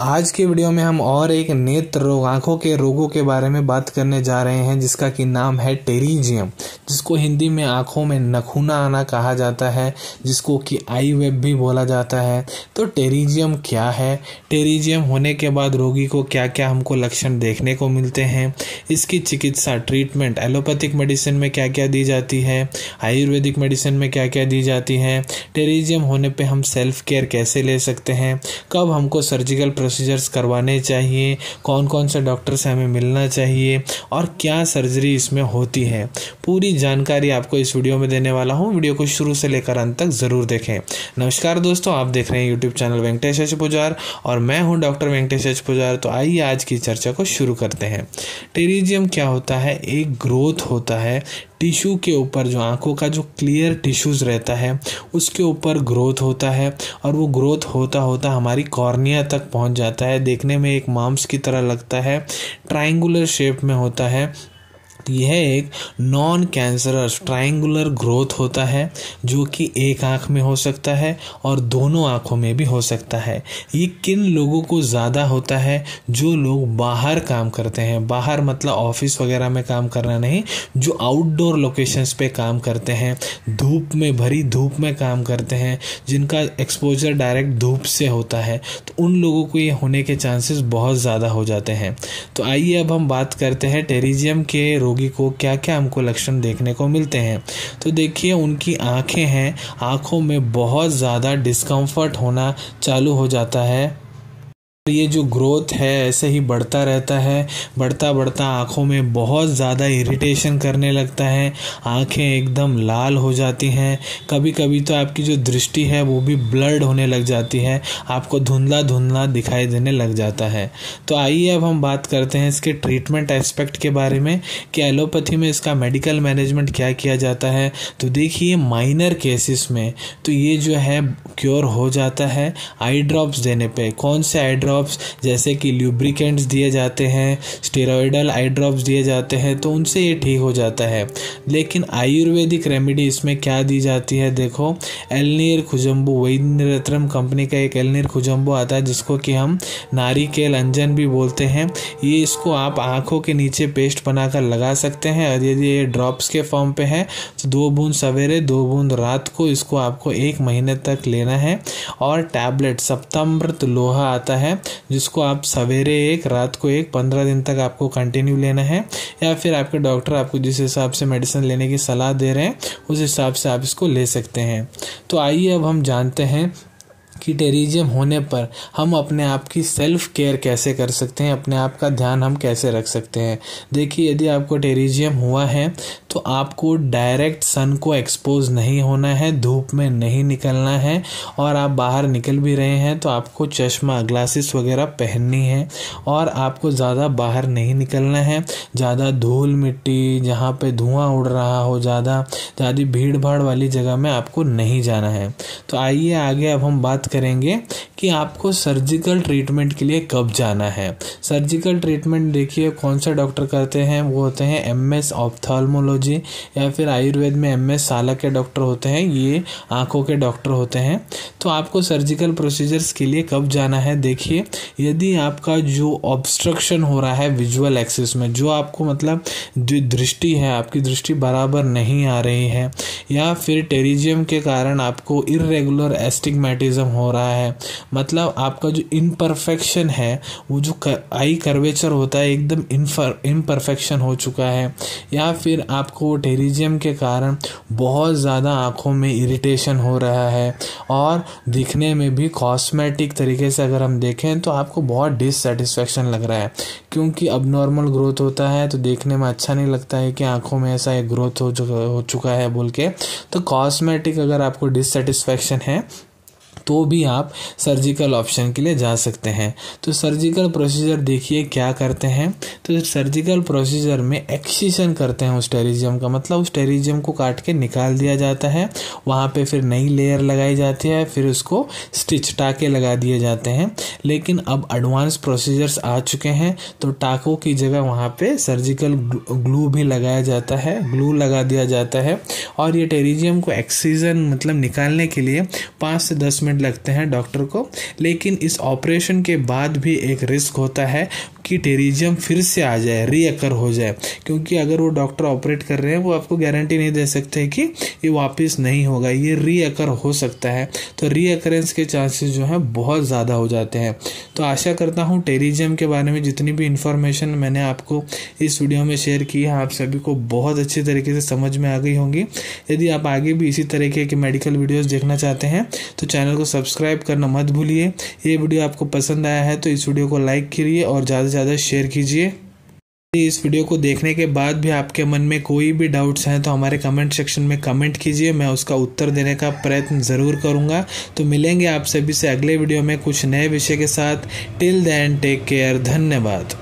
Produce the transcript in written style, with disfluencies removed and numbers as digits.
आज के वीडियो में हम और एक नेत्र रोग आंखों के रोगों के बारे में बात करने जा रहे हैं, जिसका कि नाम है टेरिजियम, जिसको हिंदी में आंखों में नखूना आना कहा जाता है, जिसको कि आई वेब भी बोला जाता है। तो टेरिजियम क्या है, टेरिजियम होने के बाद रोगी को क्या क्या हमको लक्षण देखने को मिलते हैं, इसकी चिकित्सा ट्रीटमेंट एलोपैथिक मेडिसिन में क्या क्या दी जाती है, आयुर्वेदिक मेडिसिन में क्या क्या दी जाती है, टेरिजियम होने पे हम सेल्फ केयर कैसे ले सकते हैं, कब हमको सर्जिकल प्रोसीजर्स करवाने चाहिए, कौन कौन से डॉक्टर से हमें मिलना चाहिए और क्या सर्जरी इसमें होती है, पूरी जानकारी आपको इस वीडियो में देने वाला हूं। वीडियो को शुरू से लेकर अंत तक ज़रूर देखें। नमस्कार दोस्तों, आप देख रहे हैं यूट्यूब चैनल वेंकटेश एच पुजार और मैं हूं डॉक्टर वेंकटेश एच पुजार। तो आइए आज की चर्चा को शुरू करते हैं। टेरिजियम क्या होता है? एक ग्रोथ होता है टिश्यू के ऊपर, जो आंखों का जो क्लियर टिश्यूज़ रहता है उसके ऊपर ग्रोथ होता है और वो ग्रोथ होता होता हमारी कॉर्निया तक पहुंच जाता है। देखने में एक मांस की तरह लगता है, ट्रायंगुलर शेप में होता है। यह एक नॉन कैंसरस ट्रायंगुलर ग्रोथ होता है, जो कि एक आंख में हो सकता है और दोनों आंखों में भी हो सकता है। ये किन लोगों को ज़्यादा होता है? जो लोग बाहर काम करते हैं, बाहर मतलब ऑफिस वगैरह में काम करना नहीं, जो आउटडोर लोकेशंस पे काम करते हैं, धूप में भरी धूप में काम करते हैं, जिनका एक्सपोजर डायरेक्ट धूप से होता है, तो उन लोगों को ये होने के चांसेस बहुत ज़्यादा हो जाते हैं। तो आइए अब हम बात करते हैं टेरिजियम के रोगी को क्या क्या हमको लक्षण देखने को मिलते हैं। तो देखिए, उनकी आंखें हैं, आंखों में बहुत ज़्यादा डिस्कम्फर्ट होना चालू हो जाता है। ये जो ग्रोथ है ऐसे ही बढ़ता रहता है, बढ़ता बढ़ता आँखों में बहुत ज़्यादा इरिटेशन करने लगता है, आँखें एकदम लाल हो जाती हैं, कभी कभी तो आपकी जो दृष्टि है वो भी ब्लर्ड होने लग जाती है, आपको धुंधला धुंधला दिखाई देने लग जाता है। तो आइए अब हम बात करते हैं इसके ट्रीटमेंट एस्पेक्ट के बारे में कि एलोपैथी में इसका मेडिकल मैनेजमेंट क्या किया जाता है। तो देखिए, माइनर केसेस में तो ये जो है क्योर हो जाता है आई ड्रॉप्स देने पे। कौन से आई ड्रॉप्स? जैसे कि ल्यूब्रिकेंट्स दिए जाते हैं, स्टेरॉयडल आई ड्रॉप्स दिए जाते हैं, तो उनसे ये ठीक हो जाता है। लेकिन आयुर्वेदिक रेमेडी इसमें क्या दी जाती है? देखो, एलनीर खुजम्बू, वैद्यरत्नम कंपनी का एक एलनीर खुजम्बू आता है, जिसको कि हम नारिकेल अंजन भी बोलते हैं। ये इसको आप आंखों के नीचे पेस्ट बनाकर लगा सकते हैं, और यदि ये ड्रॉप्स के फॉर्म पे है तो 2 बूंद सवेरे 2 बूंद रात को इसको आपको 1 महीने तक लेना है। और टैबलेट सप्तामृत लोहा आता है, जिसको आप सवेरे 1 रात को 1 15 दिन तक आपको कंटिन्यू लेना है, या फिर आपके डॉक्टर आपको जिस हिसाब से मेडिसिन लेने की सलाह दे रहे हैं उस हिसाब से आप इसको ले सकते हैं। तो आइए अब हम जानते हैं कि टेरिजियम होने पर हम अपने आप की सेल्फ केयर कैसे कर सकते हैं, अपने आप का ध्यान हम कैसे रख सकते हैं। देखिए, यदि आपको टेरिजियम हुआ है तो आपको डायरेक्ट सन को एक्सपोज नहीं होना है, धूप में नहीं निकलना है, और आप बाहर निकल भी रहे हैं तो आपको चश्मा ग्लासेस वगैरह पहननी है, और आपको ज़्यादा बाहर नहीं निकलना है। ज़्यादा धूल मिट्टी, जहाँ पे धुआं उड़ रहा हो, ज़्यादा भीड़ भाड़ वाली जगह में आपको नहीं जाना है। तो आइए आगे अब हम बात करेंगे कि आपको सर्जिकल ट्रीटमेंट के लिए कब जाना है। सर्जिकल ट्रीटमेंट देखिए कौन सा डॉक्टर करते हैं, वो होते हैं एमएस ऑप्थेल्मोलॉजी, या फिर आयुर्वेद में एमएस साला के डॉक्टर होते हैं, ये आंखों के डॉक्टर होते हैं। तो आपको सर्जिकल प्रोसीजर्स के लिए कब जाना है? देखिए, यदि आपका जो ऑब्स्ट्रक्शन हो रहा है विजुअल एक्सिस में, जो आपको मतलब जो दृष्टि है, आपकी दृष्टि बराबर नहीं आ रही है, या फिर टेरिजियम के कारण आपको इर्रेगुलर एस्टिग्मेटिज्म हो रहा है, मतलब आपका जो इम्परफेक्शन है, वो जो आई कर्वेचर होता है एकदम इम्परफेक्शन हो चुका है, या फिर आपको टेरिजियम के कारण बहुत ज़्यादा आँखों में इरिटेशन हो रहा है, और दिखने में भी कॉस्मेटिक तरीके से अगर हम देखें तो आपको बहुत डिससेटिस्फैक्शन लग रहा है, क्योंकि अब नॉर्मल ग्रोथ होता है तो देखने में अच्छा नहीं लगता है कि आँखों में ऐसा एक ग्रोथ हो चुका है बोल के। तो कॉस्मेटिक अगर आपको डिससेटिस्फैक्शन है तो भी आप सर्जिकल ऑप्शन के लिए जा सकते हैं। तो सर्जिकल प्रोसीजर देखिए क्या करते हैं। तो सर्जिकल प्रोसीजर में एक्सिशन करते हैं उस टेरिजियम का, मतलब उस टेरिजियम को काट के निकाल दिया जाता है, वहाँ पे फिर नई लेयर लगाई जाती है, फिर उसको स्टिच टाके लगा दिए जाते हैं। लेकिन अब एडवांस प्रोसीजर्स आ चुके हैं, तो टाकों की जगह वहाँ पे सर्जिकल ग्लू भी लगाया जाता है, ग्लू लगा दिया जाता है, और ये टेरिजियम को एक्सीजन मतलब निकालने के लिए 5 से 10 मिनट मिनट लगते हैं डॉक्टर को, लेकिन इस ऑपरेशन के बाद भी एक रिस्क होता है कि टेरिजियम फिर से आ जाए, रीअकर हो जाए, क्योंकि अगर वो डॉक्टर ऑपरेट कर रहे हैं वो आपको गारंटी नहीं दे सकते कि ये वापस नहीं होगा, ये रीअकर हो सकता है। तो रीअकरेंस के चांसेस जो हैं बहुत ज़्यादा हो जाते हैं। तो आशा करता हूँ टेरिजियम के बारे में जितनी भी इन्फॉर्मेशन मैंने आपको इस वीडियो में शेयर की है आप सभी को बहुत अच्छी तरीके से समझ में आ गई होंगी। यदि आप आगे भी इसी तरीके के मेडिकल वीडियोस देखना चाहते हैं तो चैनल को सब्सक्राइब करना मत भूलिए। ये वीडियो आपको पसंद आया है तो इस वीडियो को लाइक करिए और ज़्यादा से ज़्यादा शेयर कीजिए। इस वीडियो को देखने के बाद भी आपके मन में कोई भी डाउट्स हैं तो हमारे कमेंट सेक्शन में कमेंट कीजिए, मैं उसका उत्तर देने का प्रयत्न ज़रूर करूंगा। तो मिलेंगे आप सभी से अगले वीडियो में कुछ नए विषय के साथ। टिल देन टेक केयर, धन्यवाद।